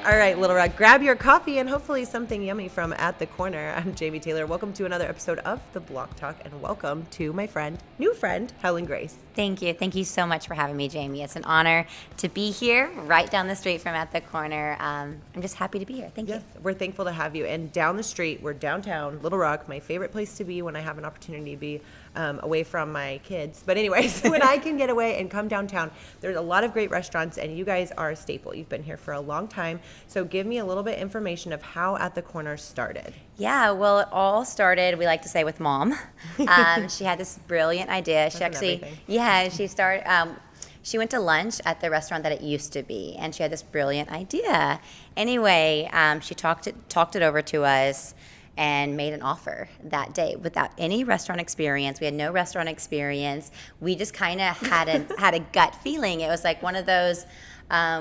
All right, Little Rock, grab your coffee and hopefully something yummy from At the Corner. I'm Jamie Taylor. Welcome to another episode of The Block Talk, and welcome to my new friend, Helen Grace. Thank you. Thank you so much for having me, Jamie. It's an honor to be here right down the street from At the Corner. I'm just happy to be here. Thank you. We're thankful to have you. And down the street, we're downtown, Little Rock, my favorite place to be when I have an opportunity to be away from my kids. But anyways, when I can get away and come downtown, there's a lot of great restaurants, and you guys are a staple. You've been here for a long time. So give me a little bit information of how At the Corner started. Yeah, well, it all started, we like to say, with Mom. She had this brilliant idea. She went to lunch at the restaurant that it used to be, and she had this brilliant idea. Anyway, she talked it over to us and made an offer that day without any restaurant experience. We had no restaurant experience. We just kind of had a gut feeling. It was like one of those,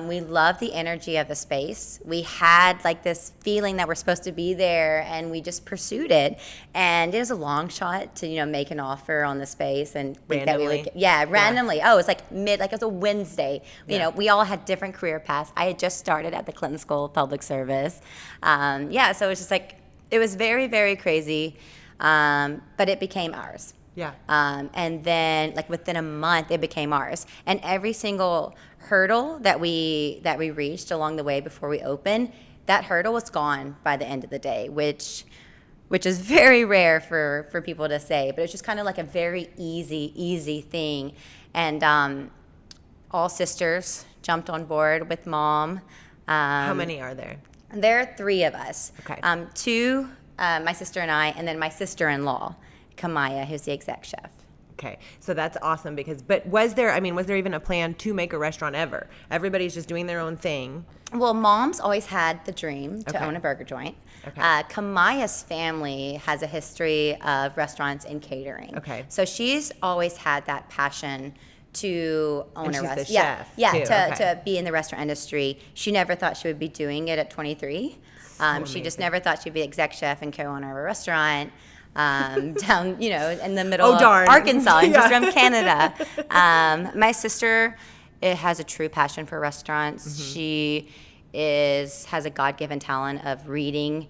we loved the energy of the space. We had like this feeling that we're supposed to be there, and we just pursued it. And it was a long shot to, make an offer on the space and think randomly. that we would randomly. Oh, it was like it was a Wednesday. We all had different career paths. I had just started at the Clinton School of Public Service. So it was just like, it was very, very crazy, but it became ours. Yeah. And then, within a month, it became ours. And every single hurdle that we reached along the way before we opened, that hurdle was gone by the end of the day, which is very rare for people to say. But it's just kind of like a very easy thing. And all sisters jumped on board with Mom. How many are there? There are three of us. Okay. Two, my sister and I, and then my sister-in-law, Kamaya, who's the exec chef. Okay, so that's awesome but was there even a plan to make a restaurant ever? Everybody's just doing their own thing. Well, Mom's always had the dream to own a burger joint. Okay. Kamaya's family has a history of restaurants and catering. Okay. So she's always had that passion to own a restaurant. The chef, to be in the restaurant industry. She never thought she would be doing it at 23. She just never thought she'd be exec chef and co-owner of a restaurant down, in the middle of Arkansas and just from Canada. My sister has a true passion for restaurants. Mm-hmm. She has a God-given talent of reading.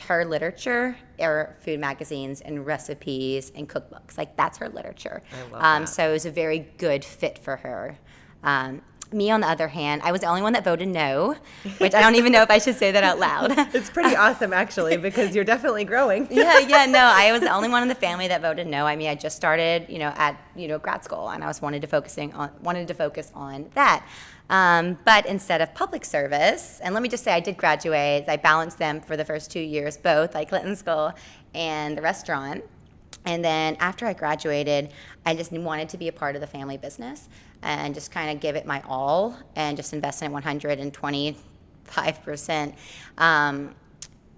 Her literature are food magazines and recipes and cookbooks. That's her literature. I love that. So it was a very good fit for her. Me, on the other hand, I was the only one that voted no, which I don't even know if I should say that out loud. It's pretty awesome, actually, because you're definitely growing. No, I was the only one in the family that voted no. I mean, I just started, at grad school, and I wanted to focus on that. But instead of public service, and let me just say I did graduate, I balanced them for the first 2 years, both at Clinton School and the restaurant. And then after I graduated, I just wanted to be a part of the family business and just kind of give it my all and just invest in it 125%.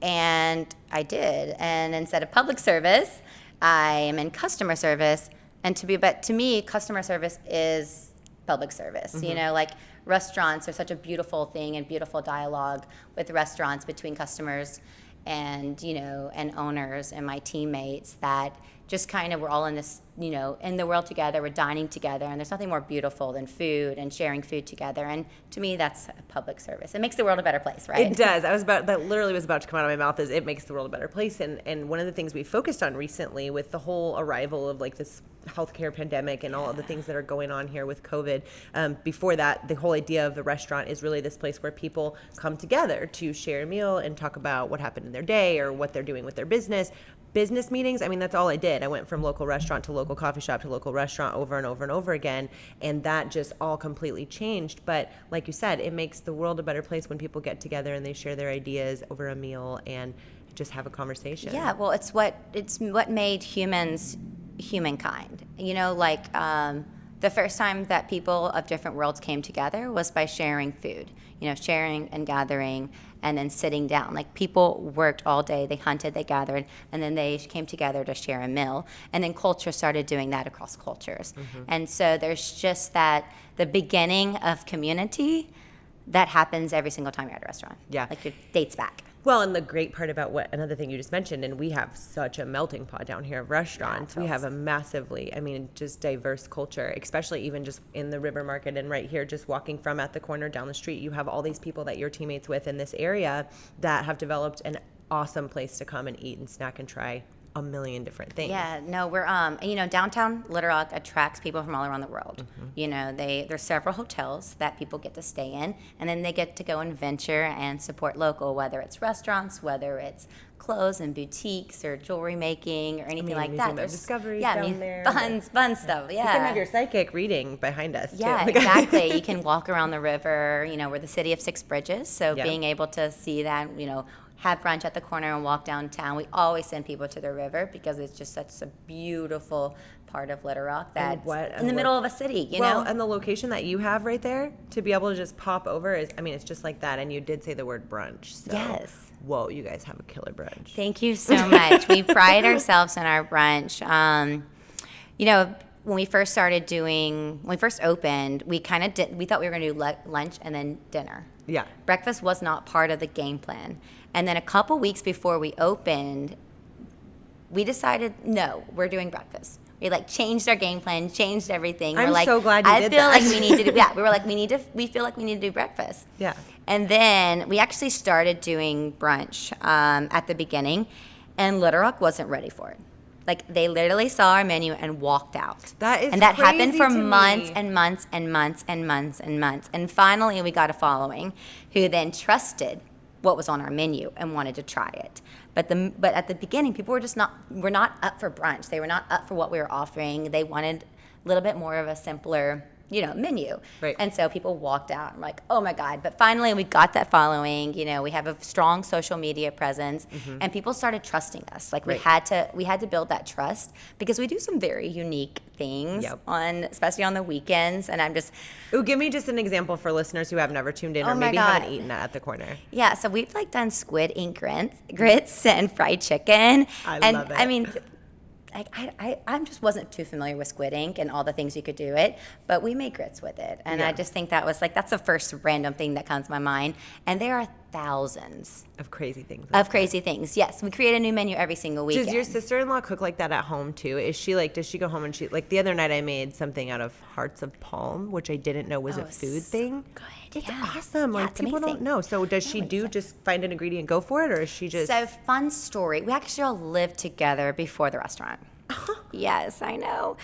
And I did. And instead of public service, I am in customer service. But to me, customer service is public service. Mm-hmm. Restaurants are such a beautiful thing and beautiful dialogue with restaurants between customers and and owners and my teammates that just kind of we're all in this in the world together, we're dining together, and there's nothing more beautiful than food and sharing food together. And to me, that's a public service. It makes the world a better place, right? It does. That literally was about to come out of my mouth, is it makes the world a better place. And one of the things we focused on recently with the whole arrival of this healthcare pandemic and all of the things that are going on here with COVID. Before that, the whole idea of the restaurant is really this place where people come together to share a meal and talk about what happened in their day or what they're doing with their business. Business meetings, that's all I did. I went from local restaurant to local coffee shop to local restaurant over and over and over again, and that just all completely changed. But like you said, it makes the world a better place when people get together and they share their ideas over a meal and just have a conversation. Yeah, well, it's what made humans humankind. The first time that people of different worlds came together was by sharing food, sharing and gathering and then sitting down. People worked all day, they hunted, they gathered, and then they came together to share a meal. And then culture started doing that across cultures. Mm-hmm. And so there's just the beginning of community that happens every single time you're at a restaurant. Yeah. It dates back. Well, and the great part about another thing you just mentioned, and we have such a melting pot down here of restaurants. We have a massively, just diverse culture, especially even just in the River Market and right here, just walking from at the corner down the street. You have all these people that you're teammates with in this area that have developed an awesome place to come and eat and snack and try a million different things. Yeah, no, we're downtown Little Rock attracts people from all around the world. There's several hotels that people get to stay in, and then they get to go and venture and support local, whether it's restaurants, whether it's clothes and boutiques or jewelry making or anything like that. There's discoveries there. Fun stuff. Yeah, you can have your psychic reading behind us. Yeah, too. exactly. You can walk around the river. We're the city of 6 bridges, so being able to see that, have brunch at the corner and walk downtown. We always send people to the river because it's just such a beautiful part of Little Rock that's in the middle of a city, you know? And the location that you have right there to be able to just pop over is, it's just like that. And you did say the word brunch. So, yes. Whoa, you guys have a killer brunch. Thank you so much. We pride ourselves in our brunch. When we first opened, we thought we were going to do lunch and then dinner. Yeah. Breakfast was not part of the game plan. And then a couple weeks before we opened, we decided, no, we're doing breakfast. We changed our game plan, changed everything. I'm so glad you did that. I feel like we need to do, we were like, we feel like we need to do breakfast. Yeah. And then we actually started doing brunch at the beginning, and Little Rock wasn't ready for it. They literally saw our menu and walked out. That is And that crazy happened for to months me. and months and months and months and months. And finally, we got a following who then trusted what was on our menu and wanted to try it. But at the beginning, people were not up for brunch. They were not up for what we were offering. They wanted a little bit more of a simpler menu. Right. And so people walked out. I'm like, oh my God. But finally we got that following. We have a strong social media presence, and people started trusting us. We had to build that trust because we do some very unique things especially on the weekends. And I'm just give me just an example for listeners who have never tuned in or maybe haven't eaten at the corner. Yeah, so we've done squid ink grits and fried chicken. I love it. I just wasn't too familiar with squid ink and all the things you could do it, but we made grits with it. And I just think that was that's the first random thing that comes to my mind. And there are thousands of crazy things. Yes, we create a new menu every single weekend. Does your sister-in-law cook like that at home too? Is she does she go home and the other night I made something out of hearts of palm, which I didn't know was a food thing. Good. It's awesome. Yeah, it's people amazing. don't know. So does she just find an ingredient, go for it, or is she just? So fun story. We actually all lived together before the restaurant. Yes, I know.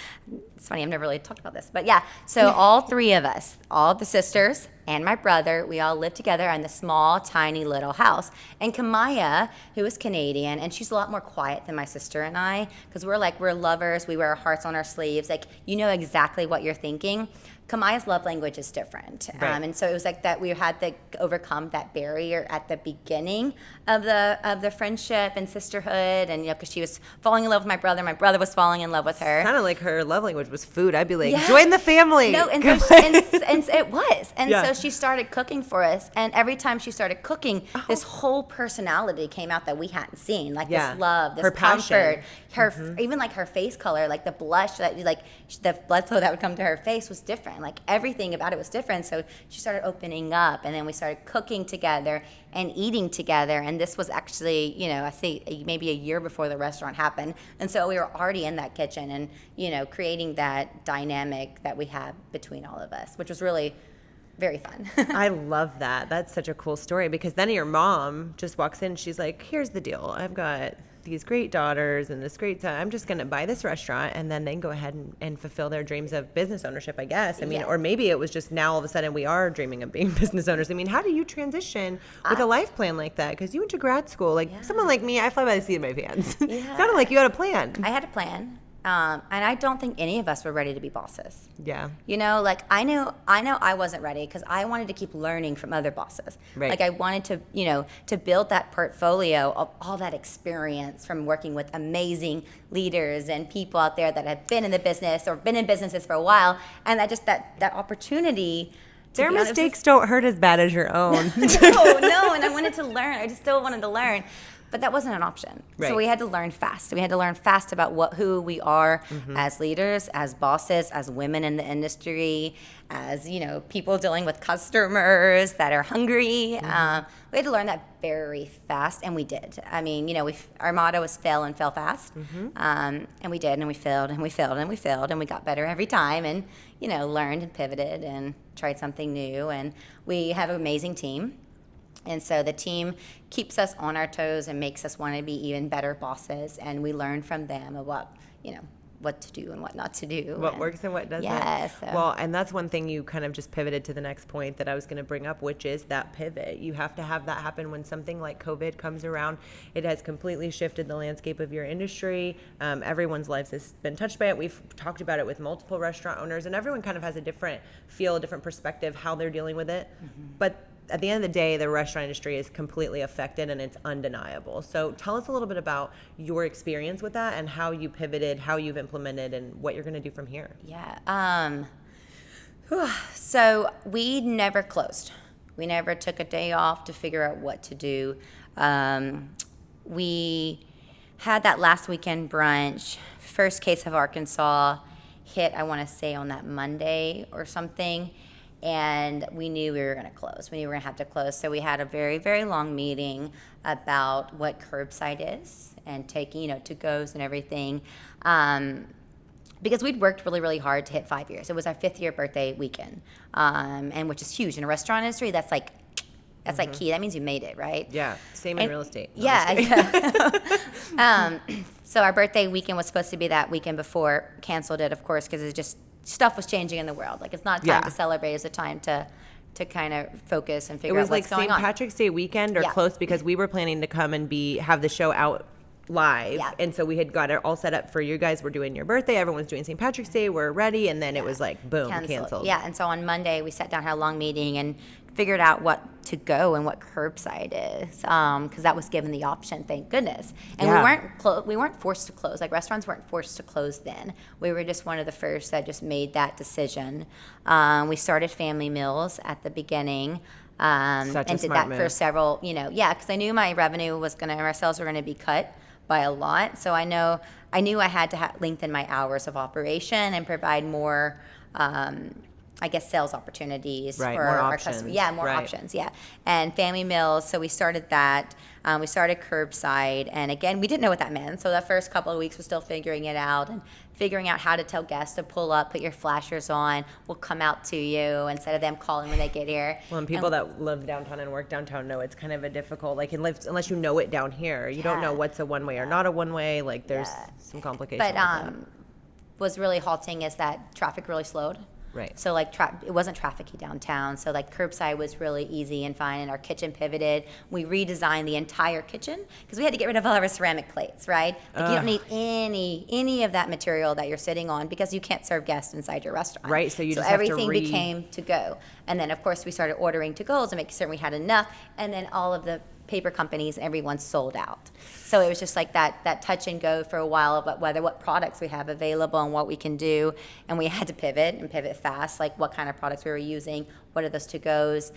It's funny, I've never really talked about this. But yeah, so all 3 of us, all the sisters and my brother, we all lived together in the small, tiny little house. And Kamaya, who is Canadian, and she's a lot more quiet than my sister and I, because we're lovers, we wear our hearts on our sleeves. You know exactly what you're thinking. Kamaya's love language is different. Right. And so it was that we had to overcome that barrier at the beginning of the friendship and sisterhood. And, because she was falling in love with my brother was falling in love with her. Kind of like her love language was food. I'd be like, join the family. No, and it was. And so she started cooking for us. And every time she started cooking, this whole personality came out that we hadn't seen. This love, this her comfort, passion. even her face color, the blush, the blood flow that would come to her face was different. Everything about it was different. So she started opening up, and then we started cooking together and eating together. And this was actually, I think maybe a year before the restaurant happened. And so we were already in that kitchen and, creating that dynamic that we have between all of us, which was really very fun. I love that. That's such a cool story, because then your mom just walks in. She's like, here's the deal. I've got these great daughters and this great son. I'm just going to buy this restaurant, and then they can go ahead and fulfill their dreams of business ownership, I guess. Or maybe it was just now all of a sudden we are dreaming of being business owners. How do you transition with a life plan like that? Because you went to grad school. Someone like me, I fly by the seat of my pants. It sounded like you had a plan. I had a plan. And I don't think any of us were ready to be bosses. Yeah. I know I wasn't ready because I wanted to keep learning from other bosses. Right. I wanted to, to build that portfolio of all that experience from working with amazing leaders and people out there that have been in the business or been in businesses for a while. And that opportunity. Their mistakes don't hurt as bad as your own. No, and I wanted to learn. I just still wanted to learn. But that wasn't an option. Right. So we had to learn fast. We had to learn fast about who we are as leaders, as bosses, as women in the industry, as, people dealing with customers that are hungry. We had to learn that very fast, and we did. I mean, our motto was fail and fail fast. And we did, and we failed, and we failed, and we failed, and we got better every time, and, learned and pivoted and tried something new. And we have an amazing team. And so the team keeps us on our toes and makes us want to be even better bosses. And we learn from them about, what to do and what not to do. What works and what doesn't. Yes. Well, and that's one thing you kind of just pivoted to the next point that I was going to bring up, which is that pivot. You have to have that happen when something like COVID comes around. It has completely shifted the landscape of your industry. Everyone's lives has been touched by it. We've talked about it with multiple restaurant owners, and everyone kind of has a different feel, a different perspective, how they're dealing with it. But at the end of the day, the restaurant industry is completely affected, and it's undeniable. So tell us a little bit about your experience with that and how you pivoted, how you've implemented, and what you're going to do from here. Yeah. So we never closed. We never took a day off to figure out what to do. We had that last weekend brunch. First case of Arkansas hit, I want to say, on that Monday or something. And we knew we were going to close. We knew we were going to have to close. So we had a very, very long meeting about what curbside is and taking, to-goes and everything. Because we'd worked really, really hard to hit 5 years. It was our 5th year birthday weekend, and which is huge. In a restaurant industry, that's like key. That means you made it, right? Yeah, same in real estate. Yeah. So our birthday weekend was supposed to be that weekend before. Canceled it, of course, because it's just stuff was changing in the world. Like, it's not time to celebrate. It's a time to kind of focus and figure out what's going on. It was like St. Patrick's Day weekend or close, because we were planning to come and have the show out live. Yeah. And so we had got it all set up for you guys. We're doing your birthday. Everyone's doing St. Patrick's Day. We're ready. And then it was like, boom, canceled. Yeah. And so on Monday, we sat down, had a long meeting, and figured out what to go and what curbside is, because that was given the option, thank goodness. And we weren't forced to close. Like, restaurants weren't forced to close then. We were just one of the first that just made that decision. We started family meals at the beginning. And did that for several, because I knew my revenue our sales were going to be cut by a lot. So I knew I had to lengthen my hours of operation and provide more, sales opportunities for our customers. Yeah, more options, yeah. And family meals, so we started that. We started curbside, and again, we didn't know what that meant. So the first couple of weeks, we're still figuring it out and figuring out how to tell guests to pull up, put your flashers on, we'll come out to you instead of them calling when they get here. Well, and people that live downtown and work downtown know it's kind of a difficult, unless you know it down here. You don't know what's a one-way or not a one-way. Like, there's some complications. But was really halting is that traffic really slowed. Right. So it wasn't trafficy downtown. So curbside was really easy and fine, and our kitchen pivoted. We redesigned the entire kitchen because we had to get rid of all of our ceramic plates, right? You don't need any of that material that you're sitting on because you can't serve guests inside your restaurant. Right. So everything became to go. And then of course we started ordering to goes and making certain we had enough. And then all of the paper companies, everyone sold out. So it was just like that touch and go for a while about what products we have available and what we can do. And we had to pivot fast, like what kind of products we were using, what are those to-goes,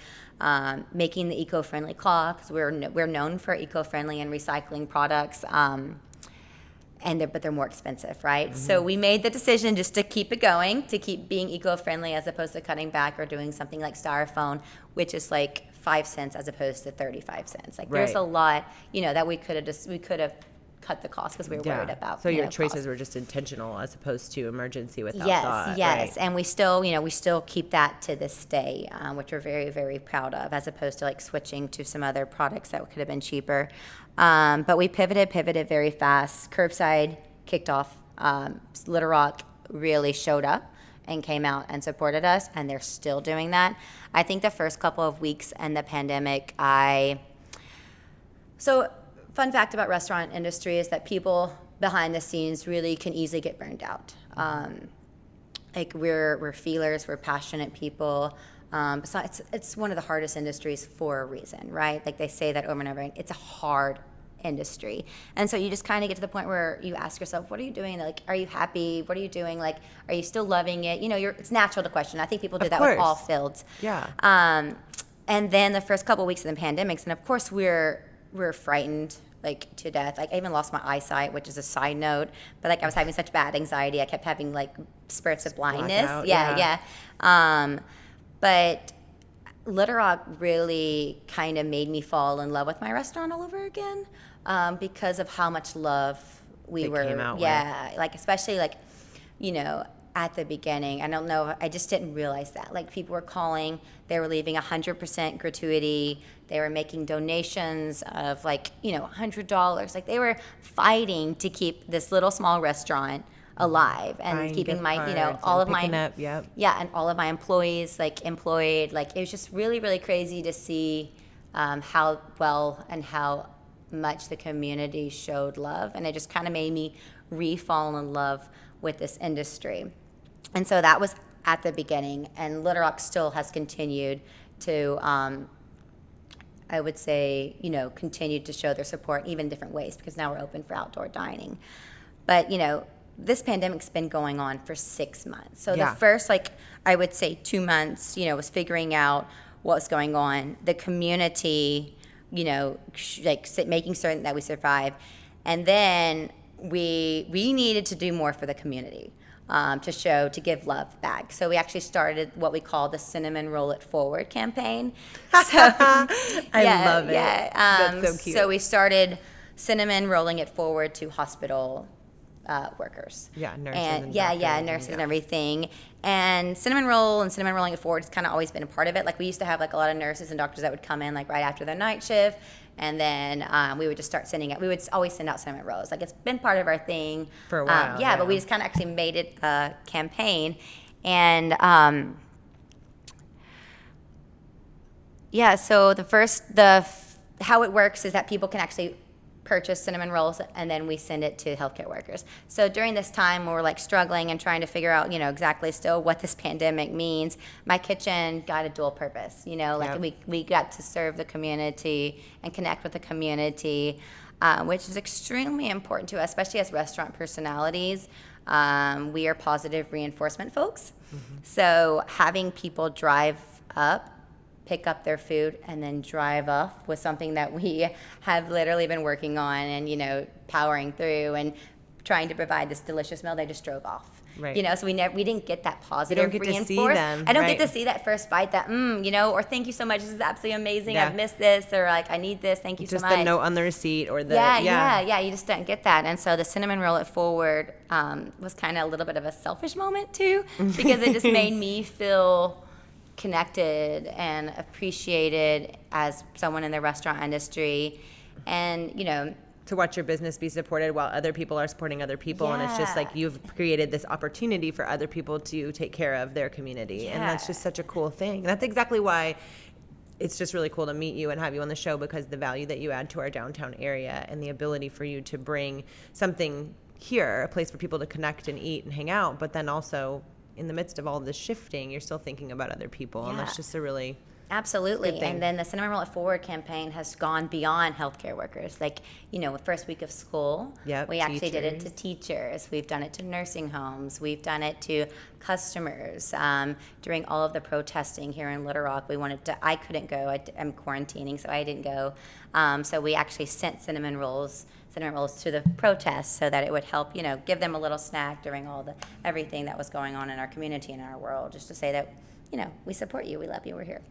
making the eco-friendly cloth, because we're known for eco-friendly and recycling products, but they're more expensive, right? Mm-hmm. So we made the decision just to keep it going, to keep being eco-friendly as opposed to cutting back or doing something like styrofoam, which is like 5 cents as opposed to 35 cents. There's a lot, that we could have cut the cost because we were worried about. So your choices were just intentional as opposed to emergency without thought. Yes, and we still keep that to this day, which we're very, very proud of, as opposed to switching to some other products that could have been cheaper. But we pivoted very fast. Curbside kicked off. Little Rock really showed up and came out and supported us, and they're still doing that. I think the first couple of weeks in the pandemic, fun fact about restaurant industry is that people behind the scenes really can easily get burned out. We're feelers, we're passionate people. So it's one of the hardest industries for a reason, right? They say that over and over again. It's a hard industry, and so you just kind of get to the point where you ask yourself, what are you doing? Are you happy? What are you doing? Are you still loving it? It's natural to question. I think people do that with all fields. Yeah. And then the first couple of weeks of the pandemics, and of course we're frightened. like to death. Like I even lost my eyesight, which is a side note. But like I was having such bad anxiety, I kept having like spurts of blindness. Blackout, Yeah. But Little Rock really kind of made me fall in love with my restaurant all over again, because of how much love we They were. came out Yeah, like especially like, you know, at the beginning. I don't know. I just didn't realize that. Like people were calling, they were leaving 100% gratuity. They were making donations of like, you know, $100. Like they were fighting to keep this little small restaurant alive and Buying keeping gift my, you know, cards all and of my, picking up, yep. yeah, and all of my employees like employed. Like it was just really, really crazy to see how well and how much the community showed love. And it just kind of made me re-fall in love with this industry. And so that was at the beginning, and Little Rock still has continued to, I would say, you know, continued to show their support even in different ways, because now we're open for outdoor dining. But, you know, this pandemic's been going on for 6 months. So Yeah. the first, like, I would say 2 months, you know, was figuring out what was going on. The community, you know, making certain that we survive. And then we needed to do more for the community. To give love back. So we actually started what we call the Cinnamon Roll It Forward campaign. So, I love it. Yeah. That's so cute. So we started cinnamon rolling it forward to hospital workers. Yeah, nurses And and yeah, doctors nurses and and everything. And cinnamon roll and cinnamon rolling it forward has kind of always been a part of it. Like we used to have like a lot of nurses and doctors that would come in like right after their night shift, and then we would just start sending out. We would always send out cinnamon rolls. Like it's been part of our thing For a while, yeah, but we yeah. just kind of actually made it a campaign, and yeah. So how it works is that people can actually purchase cinnamon rolls, and then we send it to healthcare workers. So during this time when we're like struggling and trying to figure out, you know, exactly still what this pandemic means, my kitchen got a dual purpose, you know, like Yep. we got to serve the community and connect with the community, which is extremely important to us, especially as restaurant personalities. We are positive reinforcement folks. Mm-hmm. So having people drive up, pick up their food, and then drive off was something that we have literally been working on and, you know, powering through and trying to provide this delicious meal. They just drove off. Right. You know, so we didn't get that positive get to see reinforcement. them, I don't right. get to see that first bite that, you know, or thank you so much. This is absolutely amazing. Yeah. I've missed this, or like, I need this. Thank you Just so much. the note on the receipt or the Yeah. You just don't get that. And so the cinnamon roll it forward was kind of a little bit of a selfish moment too, because it just made me feel connected and appreciated as someone in the restaurant industry. And, you know, to watch your business be supported while other people are supporting other people. And it's just Yeah. like you've created this opportunity for other people to take care of their community. And that's just such a cool thing. That's exactly why it's just really cool to meet you and have you on the show, because the value that you add to our downtown area and the ability for you to bring something here, a place for people to connect and eat and hang out, but then also in the midst of all this shifting, you're still thinking about other people. And that's Yeah. just a really Absolutely. Good thing. And then the Cinnamon Roll It Forward campaign has gone beyond healthcare workers. Like, you know, the first week of school, Yep, we actually did it to teachers. teachers. We've done it to nursing homes. We've done it to customers. During all of the protesting here in Little Rock, I couldn't go. I'm quarantining, so I didn't go. So we actually sent cinnamon rolls to the protests so that it would help, you know, give them a little snack during everything that was going on in our community and our world, just to say that, you know, we support you, we love you, we're here.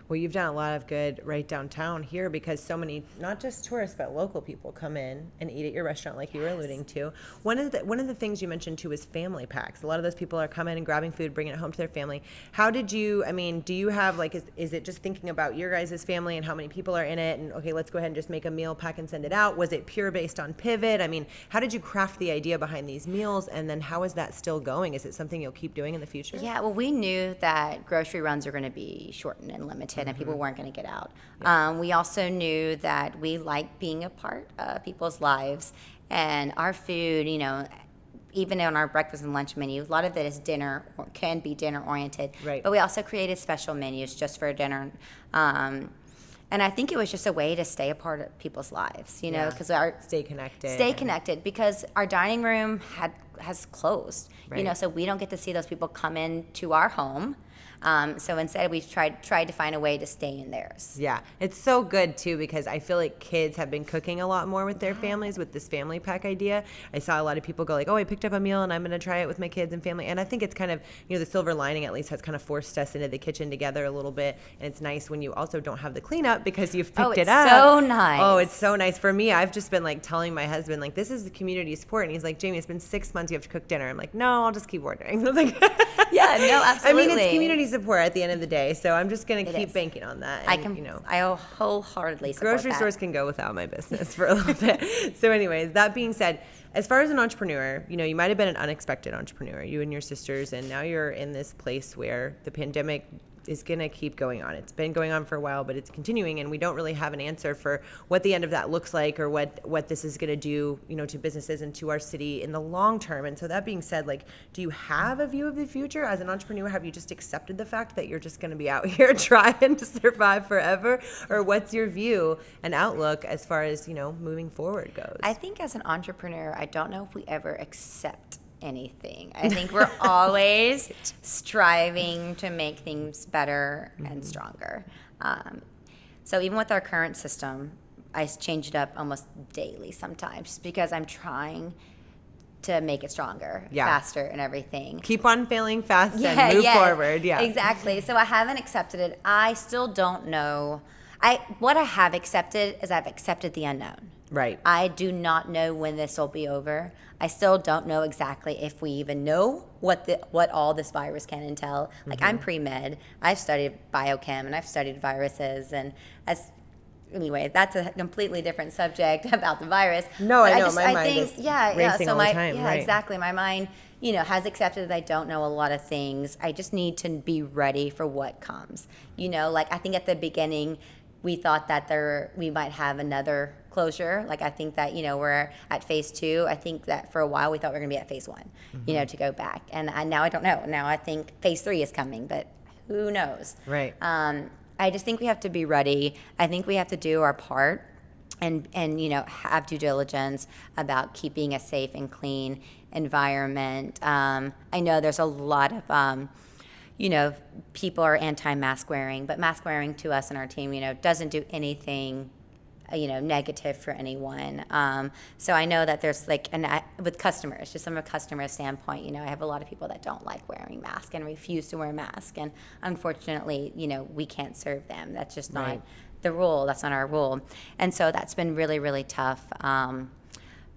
Well, you've done a lot of good right downtown here, because so many, not just tourists, but local people come in and eat at your restaurant, like you were alluding to. One of the things you mentioned too is family packs. A lot of those people are coming and grabbing food, bringing it home to their family. How did you? I mean, do you have like, is it just thinking about your guys' family and how many people are in it? And okay, let's go ahead and just make a meal pack and send it out. Was it pure based on pivot? I mean, how did you craft the idea behind these meals? And then how is that still going? Is it something you'll keep doing in the future? Yeah, well, we knew that grocery runs are going to be shortened and limited, and people weren't going to get out. We also knew that we like being a part of people's lives, and our food, you know, even on our breakfast and lunch menu, a lot of it is dinner or can be dinner oriented. Right. But we also created special menus just for dinner. And I think it was just a way to stay a part of people's lives, you know, Yeah. because our Stay connected. Stay connected, because our dining room has closed, Right. you know, so we don't get to see those people come in to our home. So instead, we've tried to find a way to stay in theirs. Yeah, it's so good too, because I feel like kids have been cooking a lot more with their families with this family pack idea. I saw a lot of people go like, oh, I picked up a meal and I'm going to try it with my kids and family. And I think it's kind of, the silver lining at least has kind of forced us into the kitchen together a little bit. And it's nice when you also don't have the cleanup because you've picked it up. Oh, it's so nice. Oh, it's so nice. For me, I've just been like telling my husband, like, this is the community support. And he's like, Jamie, it's been 6 months. You have to cook dinner. I'm like, no, I'll just keep ordering. I was like, yeah, no, absolutely. I mean, it's community support at the end of the day. So I'm just going to keep banking on that. And, I wholeheartedly support grocery that. stores can go without my business for a little bit. So anyways, that being said, as far as an entrepreneur, you might have been an unexpected entrepreneur, you and your sisters, and now you're in this place where the pandemic is going to keep going on. It's been going on for a while, but it's continuing, and we don't really have an answer for what the end of that looks like or what this is going to do, to businesses and to our city in the long term. And so that being said, like, do you have a view of the future as an entrepreneur? Have you just accepted the fact that you're just going to be out here trying to survive forever? Or what's your view and outlook as far as, moving forward goes? I think as an entrepreneur, I don't know if we ever accept anything. I think we're always striving to make things better and stronger. So even with our current system, I change it up almost daily sometimes just because I'm trying to make it stronger, faster, and everything. Keep on failing fast and move forward. Yeah, exactly. So I haven't accepted it. I still don't know. What I have accepted is I've accepted the unknown. Right. I do not know when this will be over. I still don't know exactly if we even know what all this virus can entail. Like, I'm pre-med. I've studied biochem and I've studied viruses, and anyway, that's a completely different subject about the virus. No, but I know. My mind is racing all the time. Yeah, right. Exactly. My mind, has accepted that I don't know a lot of things. I just need to be ready for what comes. Like, I think at the beginning, we thought that we might have another closure. Like, I think that, we're at phase 2. I think that for a while we thought we were going to be at phase 1, to go back. And now I don't know. Now I think phase 3 is coming, but who knows? Right. I just think we have to be ready. I think we have to do our part and have due diligence about keeping a safe and clean environment. I know there's a lot of people are anti-mask wearing, but mask wearing to us and our team, doesn't do anything, negative for anyone. So I know that there's with customers, just from a customer standpoint, I have a lot of people that don't like wearing masks and refuse to wear masks. And unfortunately, we can't serve them. That's just not the rule. That's not our rule. And so that's been really, really tough.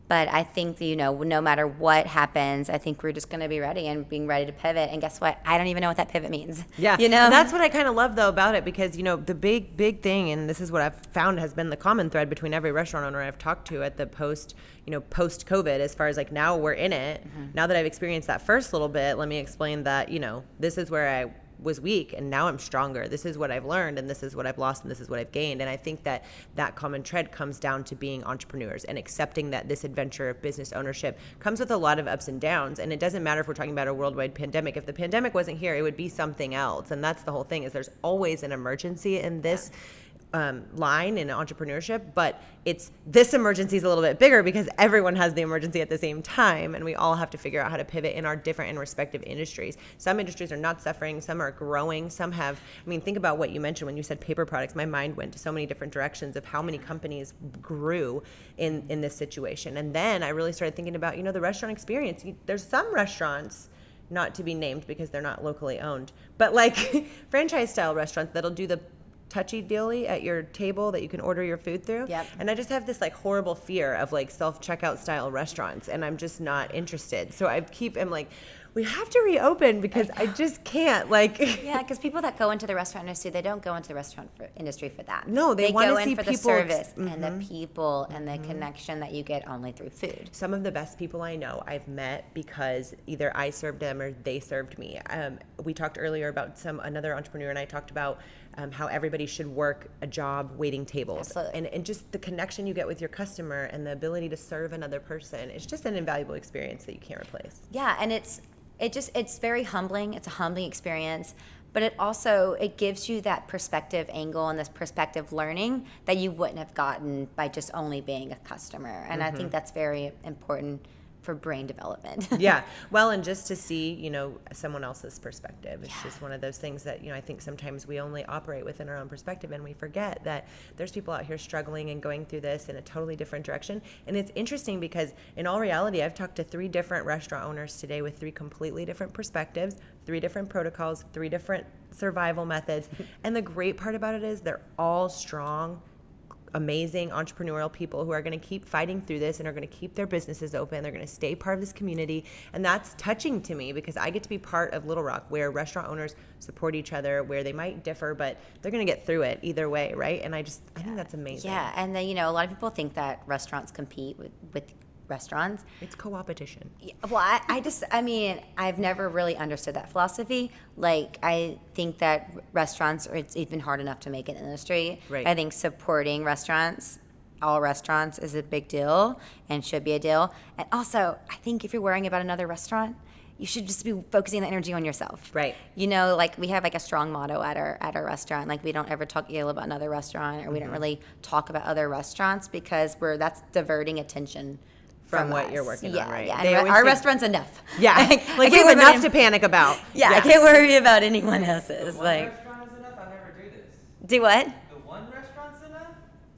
But I think, no matter what happens, I think we're just going to be ready and being ready to pivot. And guess what? I don't even know what that pivot means. Yeah. And that's what I kind of love, though, about it, because, the big thing, and this is what I've found has been the common thread between every restaurant owner I've talked to at the post-COVID, as far as like now we're in it. Now that I've experienced that first little bit, let me explain that, this is where I was weak and now I'm stronger. This is what I've learned and this is what I've lost and this is what I've gained. And I think that common thread comes down to being entrepreneurs and accepting that this adventure of business ownership comes with a lot of ups and downs. And it doesn't matter if we're talking about a worldwide pandemic. If the pandemic wasn't here, it would be something else. And that's the whole thing, is there's always an emergency in this line in entrepreneurship, but this emergency is a little bit bigger because everyone has the emergency at the same time, and we all have to figure out how to pivot in our different and respective industries. Some industries are not suffering, some are growing, some have. Think about what you mentioned when you said paper products. My mind went to so many different directions of how many companies grew in this situation. And then I really started thinking about the restaurant experience. There's some restaurants, not to be named because they're not locally owned, but like franchise style restaurants that'll do the touchy-dealy at your table that you can order your food through. Yep. And I just have this horrible fear of self-checkout style restaurants, and I'm just not interested. So I'm like, we have to reopen because I just can't. Yeah, because people that go into the restaurant industry, they don't go into the restaurant industry for that. No, they want to see for people, the service and the people and the connection that you get only through food. Some of the best people I know I've met because either I served them or they served me. We talked earlier about another entrepreneur, and I talked about how everybody should work a job waiting tables. And just the connection you get with your customer and the ability to serve another person. It's just an invaluable experience that you can't replace. Yeah, and it's very humbling. It's a humbling experience, but it gives you that perspective angle and this perspective learning that you wouldn't have gotten by just only being a customer. And I think that's very important for brain development. Yeah. Well, and just to see, someone else's perspective. It's just one of those things that, I think sometimes we only operate within our own perspective, and we forget that there's people out here struggling and going through this in a totally different direction. And it's interesting because in all reality, I've talked to 3 different restaurant owners today with 3 completely different perspectives, 3 different protocols, 3 different survival methods. And the great part about it is they're all strong, amazing entrepreneurial people who are going to keep fighting through this and are going to keep their businesses open. They're going to stay part of this community. And that's touching to me because I get to be part of Little Rock where restaurant owners support each other, where they might differ, but they're going to get through it either way, right? And I think that's amazing. Yeah, and then, a lot of people think that restaurants compete with restaurants. It's co-opetition. Yeah, well, I've never really understood that philosophy. Like, I think that it's even hard enough to make an industry. Right. I think supporting all restaurants is a big deal and should be a deal. And also, I think if you're worrying about another restaurant, you should just be focusing the energy on yourself. Right. Like we have like a strong motto at our restaurant. Like we don't ever talk ill about another restaurant, or we don't really talk about other restaurants because that's diverting attention from what us. you're working on, right? Yeah, and our restaurant's enough. Yeah, like we have enough to panic about. Yeah, I can't worry about anyone else's. The one restaurant is enough? I'll never do this. Do what? The one restaurant's enough?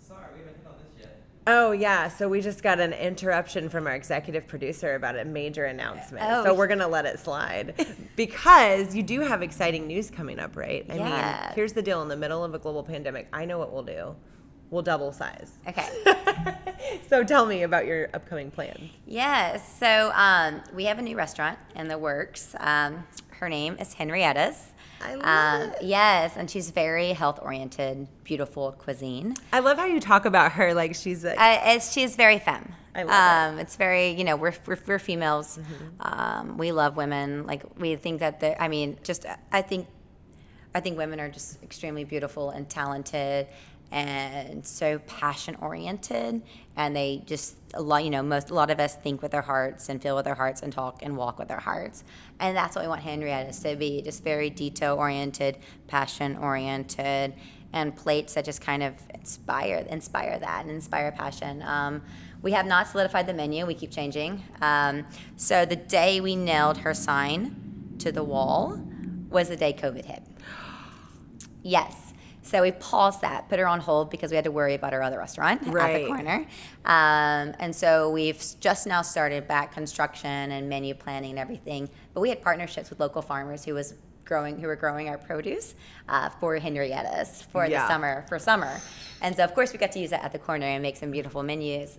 Sorry, we haven't hit on this yet. Oh, yeah. So we just got an interruption from our executive producer about a major announcement. Oh. So we're going to let it slide because you do have exciting news coming up, right? I mean, here's the deal. In the middle of a global pandemic, I know what we'll do. We'll double size. Okay. So tell me about your upcoming plans. Yes. So we have a new restaurant in the works. Her name is Henrietta's. I love it. Yes, and she's very health-oriented, beautiful cuisine. I love how you talk about her like she's She's very femme. I love it. It's very, we're females. Mm-hmm. We love women. Like we think that I think women are just extremely beautiful and talented and so passion oriented, and they just a lot of us think with our hearts and feel with our hearts and talk and walk with our hearts, and that's what we want Henrietta's to be, just very detail oriented, passion oriented, and plates that just kind of inspire that and inspire passion. We have not solidified the menu. We keep changing. So the day we nailed her sign to the wall was the day COVID hit. Yes. So we paused that, put her on hold because we had to worry about our other restaurant at the corner. And so we've just now started back construction and menu planning and everything. But we had partnerships with local farmers who were growing our produce for Henrietta's for summer. And so of course we got to use that at the corner and make some beautiful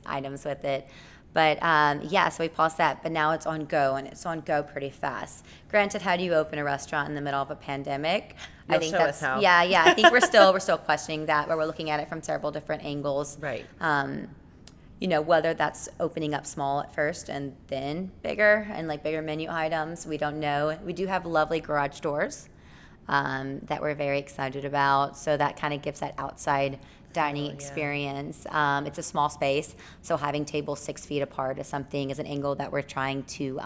items with it. But so we paused that, but now it's on go, and it's on go pretty fast. Granted, how do you open a restaurant in the middle of a pandemic? I think that's how. Yeah. I think we're still questioning that, but we're looking at it from several different angles. Right. Whether that's opening up small at first and then bigger and like bigger menu items, we don't know. We do have lovely garage doors that we're very excited about, so that kind of gives that outside dining experience. It's a small space, so having tables 6 feet apart is an angle that we're trying to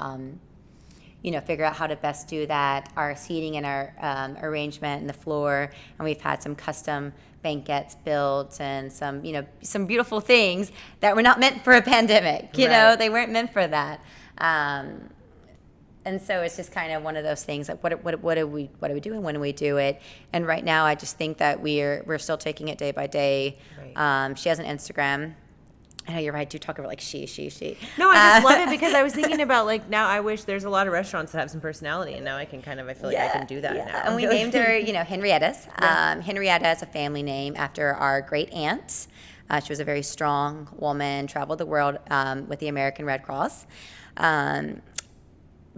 figure out how to best do that. Our seating and our arrangement and the floor, and we've had some custom banquettes built and some beautiful things that were not meant for a pandemic. They weren't meant for that. And so it's just kind of one of those things, like what do we do and when do we do it? And right now I just think that we're still taking it day by day. Right. She has an Instagram. I know you're right. Do talk about like she. No, I just love it because I was thinking about like now I wish there's a lot of restaurants that have some personality, and now I can I feel like I can do that now. And we named her, Henrietta's. Henrietta is a family name after our great aunt. She was a very strong woman, traveled the world with the American Red Cross.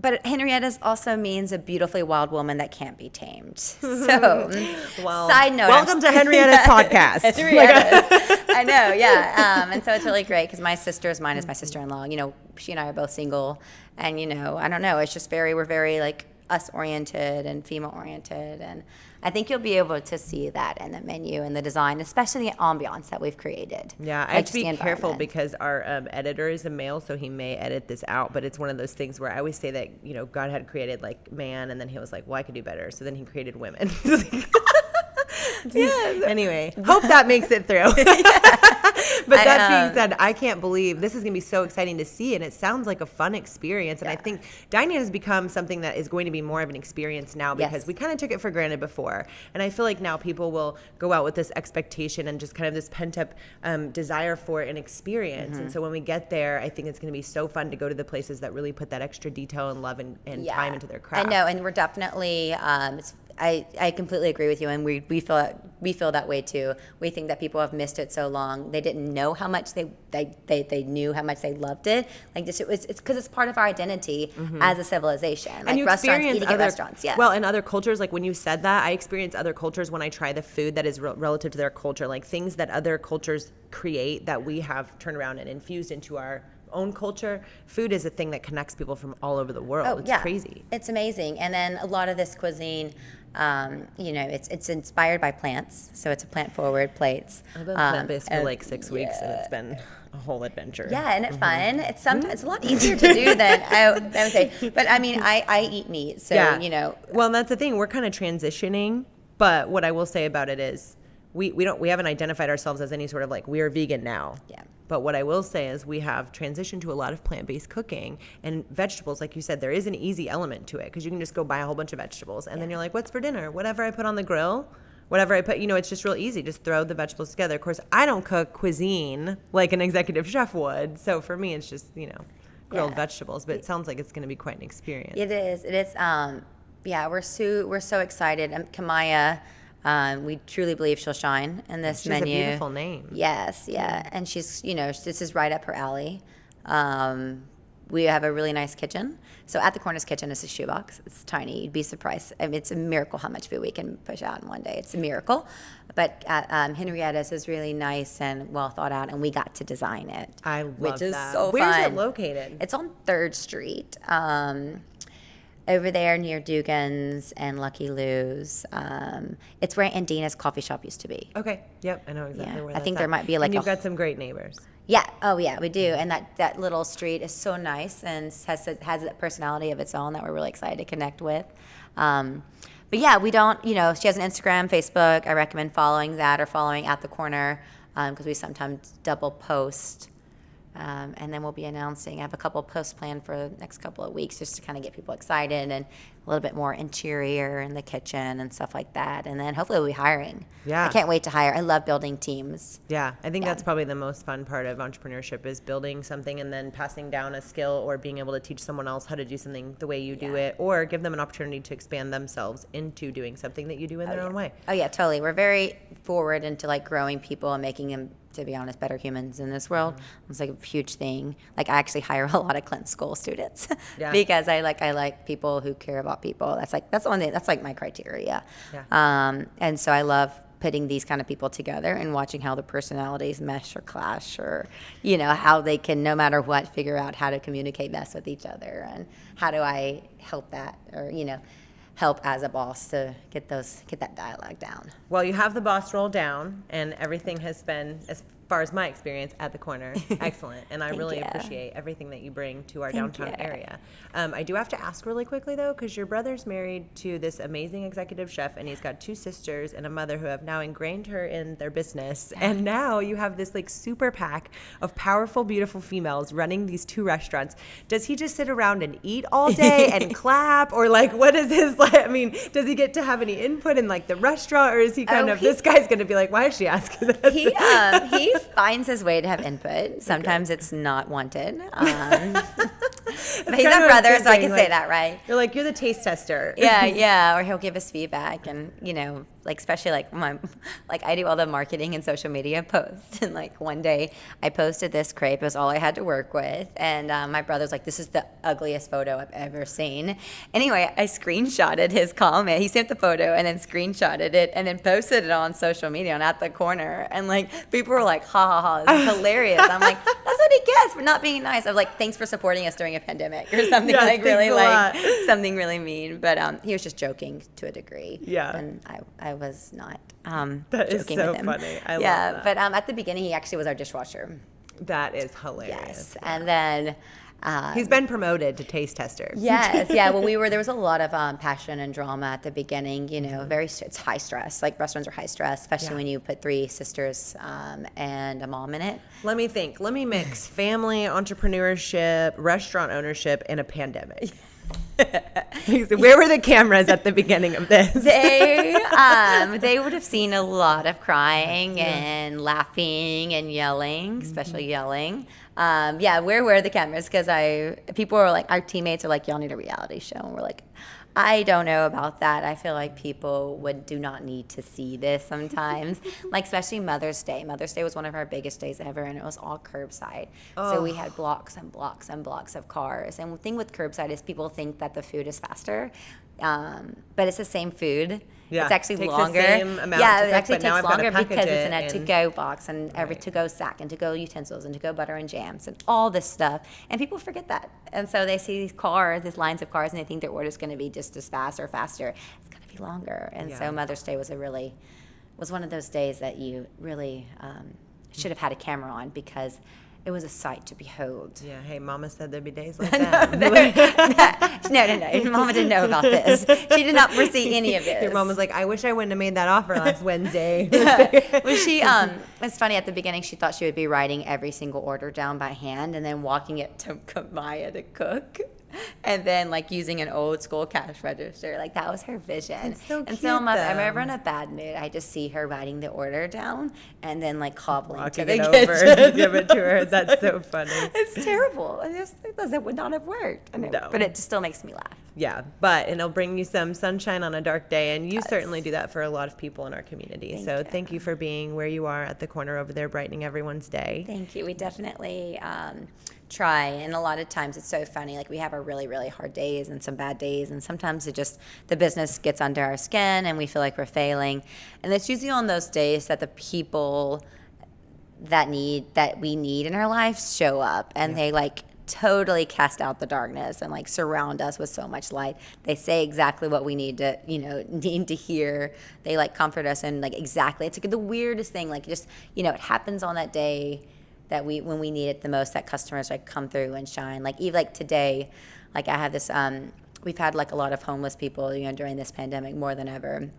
But Henrietta's also means a beautifully wild woman that can't be tamed. So, side note. Welcome to Henrietta's podcast. Henrietta's. I know, yeah. And so it's really great because mine is my sister-in-law. She and I are both single. And, I don't know. It's just we're very like us-oriented and female-oriented. And I think you'll be able to see that in the menu and the design, especially the ambiance that we've created. Yeah, I have to be careful because our editor is a male, so he may edit this out. But it's one of those things where I always say that, God had created like man, and then he was like, well, I could do better. So then he created women. Yeah. Anyway, hope that makes it through. that being said, I can't believe this is going to be so exciting to see, and it sounds like a fun experience. And I think dining has become something that is going to be more of an experience now because we kind of took it for granted before. And I feel like now people will go out with this expectation and just kind of this pent-up desire for an experience. And so when we get there, I think it's going to be so fun to go to the places that really put that extra detail and love and time into their craft. I know, and we're definitely I completely agree with you, and we feel that way too. We think that people have missed it so long. They didn't know how much they knew how much they loved it. Like this, it's because it's part of our identity as a civilization. Like and you restaurants, experience eating at restaurants. Yeah. Well, in other cultures, like when you said that, I experience other cultures when I try the food that is relative to their culture, like things that other cultures create that we have turned around and infused into our own culture. Food is a thing that connects people from all over the world. It's crazy. It's amazing. And then a lot of this cuisine, it's inspired by plants. So it's a plant-forward plates. I've been plant-based for like 6 weeks, and it's been a whole adventure. Yeah, isn't it fun? It's it's a lot easier to do than I would say. But I mean, I eat meat, so Well, and that's the thing. We're kind of transitioning, but what I will say about it is we haven't identified ourselves as any sort of like we're vegan now. Yeah. But what I will say is we have transitioned to a lot of plant-based cooking, and vegetables, like you said, there is an easy element to it because you can just go buy a whole bunch of vegetables and then you're like, what's for dinner? Whatever I put on the grill, whatever I put, it's just real easy. Just throw the vegetables together. Of course, I don't cook cuisine like an executive chef would. So for me, it's just, grilled vegetables, but it sounds like it's going to be quite an experience. It is. We're so excited. Kamaya, we truly believe she'll shine in this menu. She's a beautiful name. Yes, yeah. And she's, this is right up her alley. We have a really nice kitchen. So at the Corner's kitchen is a shoebox. It's tiny. You'd be surprised. I mean, it's a miracle how much food we can push out in one day. It's a miracle. But Henrietta's is really nice and well thought out, and we got to design it. I love which is that. so Where's fun. it located? It's on 3rd Street. Over there near Dugan's and Lucky Lou's. It's where Andina's coffee shop used to be. Okay. Yep. I know exactly where I that's think at. there might be like and you've got some great neighbors. Yeah. Oh, yeah, we do. And that little street is so nice and has a personality of its own that we're really excited to connect with. But yeah, we don't, she has an Instagram, Facebook. I recommend following that or following At the Corner because we sometimes double post. And then we'll be announcing. I have a couple posts planned for the next couple of weeks just to kind of get people excited and a little bit more interior in the kitchen and stuff like that. And then hopefully we'll be hiring. Yeah. I can't wait to hire. I love building teams. Yeah, I think that's probably the most fun part of entrepreneurship is building something and then passing down a skill or being able to teach someone else how to do something the way you do it or give them an opportunity to expand themselves into doing something that you do in their own way. Oh, yeah, totally. We're very forward into like growing people and making them, to be honest, better humans in this world. It's like a huge thing. Like I actually hire a lot of Clint School students because I like people who care about people. That's the one thing. That's like my criteria. Yeah. And so I love putting these kind of people together and watching how the personalities mesh or clash or how they can, no matter what, figure out how to communicate best with each other and how do I help that or help as a boss to get that dialogue down. Well, you have the boss roll down, and everything has been, as far as my experience, At the Corner, excellent. And I really appreciate everything that you bring to our downtown area. I do have to ask really quickly, though, because your brother's married to this amazing executive chef, and he's got 2 sisters and a mother who have now ingrained her in their business. And now you have this like super pack of powerful, beautiful females running these 2 restaurants. Does he just sit around and eat all day and clap? Or like, what is his, like, I mean, does he get to have any input in like the restaurant? Or is he kind of, this guy's going to be like, why is she asking this? He finds his way to have input. Sometimes it's not wanted. But he's a brother, so I can say that, right? You're like, you're the taste tester. Yeah. Or he'll give us feedback, and like especially like I do all the marketing and social media posts, and like one day I posted this crepe. It was all I had to work with, and my brother's like, "This is the ugliest photo I've ever seen." Anyway, I screenshotted his comment. He sent the photo and then screenshotted it and then posted it on social media on At the Corner, and like people were like, "Ha ha ha, this is hilarious." I'm like, "That's what he gets for not being nice." I was like, "Thanks for supporting us during a pandemic," or something something really mean. But he was just joking to a degree. Yeah. And I was not that is joking so with him. funny. I love that. But at the beginning, he actually was our dishwasher. That is hilarious. Yes. And then He's been promoted to taste tester. Yes, yeah. Well, there was a lot of passion and drama at the beginning. You know, it's high stress. Like restaurants are high stress, especially when you put 3 sisters and a mom in it. Let me think. Let me mix family, entrepreneurship, restaurant ownership, and a pandemic. Where were the cameras at the beginning of this? They would have seen a lot of crying and laughing and yelling, especially yelling. Where were the cameras? Because people were like, our teammates are like, y'all need a reality show, and we're like, I don't know about that. I feel like people do not need to see this sometimes. Like, especially Mother's Day. Mother's Day was one of our biggest days ever, and it was all curbside. Oh. So we had blocks and blocks and blocks of cars. And the thing with curbside is people think that the food is faster, but it's the same food. Yeah, it's actually takes longer. The same amount yeah, to it cook, actually but now takes I've got to longer because package it's in a it to-go box and every to-go sack and to-go utensils and to-go butter and jams and all this stuff. And people forget that. And so they see these lines of cars, and they think their order's going to be just as fast or faster. It's going to be longer. And so Mother's Day was one of those days that you really should have had a camera on, because it was a sight to behold. Yeah, hey, Mama said there'd be days like that. No. Mama didn't know about this. She did not foresee any of this. Your mom was like, I wish I wouldn't have made that offer last Wednesday. Well, it's funny, at the beginning, she thought she would be writing every single order down by hand and then walking it to Kamaya to cook. And then, like, using an old school cash register. Like, that was her vision. It's so cute, I'm ever in a bad mood, I just see her writing the order down and then, like, hobbling to the it kitchen. over to give it to her. That's so funny. It's terrible. It would not have worked. No. But it still makes me laugh. Yeah, but it'll bring you some sunshine on a dark day, and you certainly do that for a lot of people in our community. Thank you for being where you are at the corner over there, brightening everyone's day. Thank you. We definitely try, and a lot of times it's so funny. Like, we have our really, really hard days and some bad days, and sometimes the business gets under our skin and we feel like we're failing. And it's usually on those days that the people that we need in our lives show up, and they like totally cast out the darkness and like surround us with so much light. They say exactly what we need to hear. They like comfort us, and like exactly, it's like the weirdest thing. Like, just, it happens on that day that when we need it the most, that customers like come through and shine. Like, even like today, like I have this, we've had like a lot of homeless people, during this pandemic more than ever.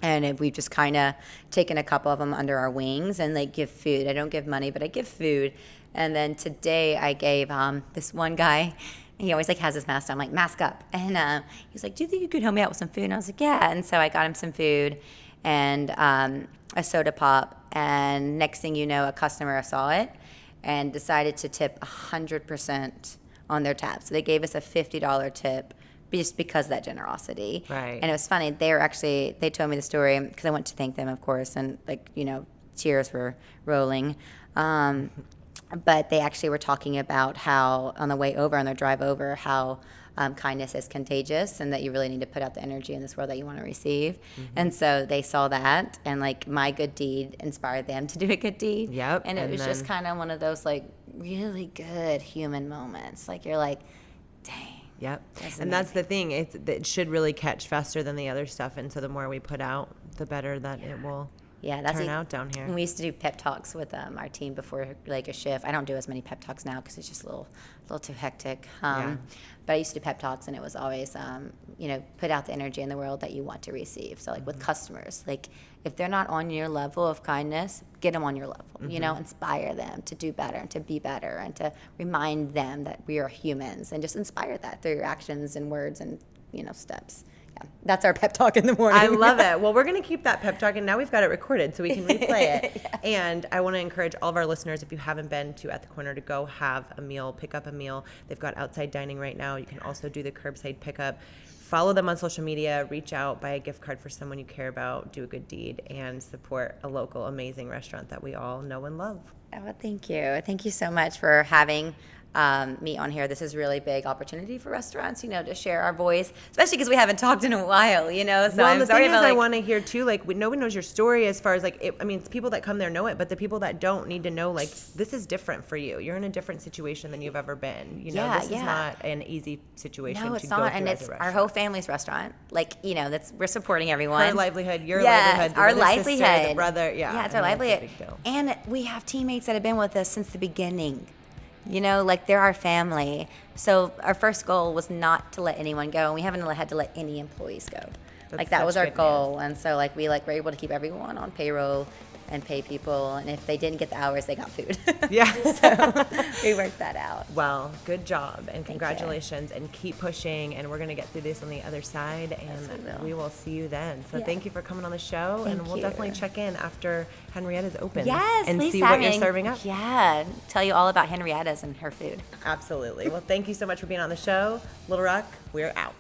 And we've just kind of taken a couple of them under our wings and like give food. I don't give money, but I give food. And then today I gave this one guy, he always like has his mask on. I'm like, mask up. And he's like, do you think you could help me out with some food? And I was like, yeah. And so I got him some food and a soda pop. And next thing you know, a customer saw it and decided to tip 100% on their tab. So they gave us a $50 tip just because of that generosity. Right. And it was funny. They told me the story because I went to thank them, of course, and like, tears were rolling. But they actually were talking about how on their drive over, how kindness is contagious and that you really need to put out the energy in this world that you want to receive. Mm-hmm. And so they saw that, and like my good deed inspired them to do a good deed. Yep. And it was just kind of one of those like really good human moments. Like, you're like, dang. Yep. And that's the thing. It should really catch faster than the other stuff. And so the more we put out, the better that it will turn out down here. We used to do pep talks with our team before like a shift. I don't do as many pep talks now because it's just a little too hectic. But I used to do pep talks, and it was always, put out the energy in the world that you want to receive. So like with customers, like if they're not on your level of kindness, get them on your level, inspire them to do better and to be better and to remind them that we are humans, and just inspire that through your actions and words and, steps. Yeah, that's our pep talk in the morning. I love it. Well, we're going to keep that pep talk, and now we've got it recorded so we can replay it. Yeah. And I want to encourage all of our listeners, if you haven't been to At the Corner, to go have a meal, pick up a meal. They've got outside dining right now. You can also do the curbside pickup. Follow them on social media, reach out, buy a gift card for someone you care about, do a good deed, and support a local amazing restaurant that we all know and love. Oh, thank you. Thank you so much for having me on here. This is a really big opportunity for restaurants, to share our voice, especially because we haven't talked in a while, So well, the thing is, I want to hear too, like, no one knows your story as far as like, people that come there know it, but the people that don't need to know, like, this is different for you. You're in a different situation than you've ever been. This is not an easy situation. No, it's to not, go through and as it's a our whole family's restaurant. Like, we're supporting everyone. Her livelihood, your livelihood, our the livelihood, sister, the brother. Yeah, it's our livelihood, and we have teammates that have been with us since the beginning. You know, like they're our family. So our first goal was not to let anyone go, and we haven't had to let any employees go. Like that such was our good goal, and so like we were able to keep everyone on payroll and pay people, and if they didn't get the hours, they got food. Yeah. So we worked that out. Well, good job and you. congratulations, and keep pushing, and we're going to get through this on the other side, and we will. we will see you then. So Yes. thank you for coming on the show, and Thank we'll you. definitely check in after Henrietta's opens Yes, and please see have what you're me. serving up. Yeah, tell you all about Henrietta's and her food. Absolutely. Well, thank you so much for being on the show. Little Rock, we're out.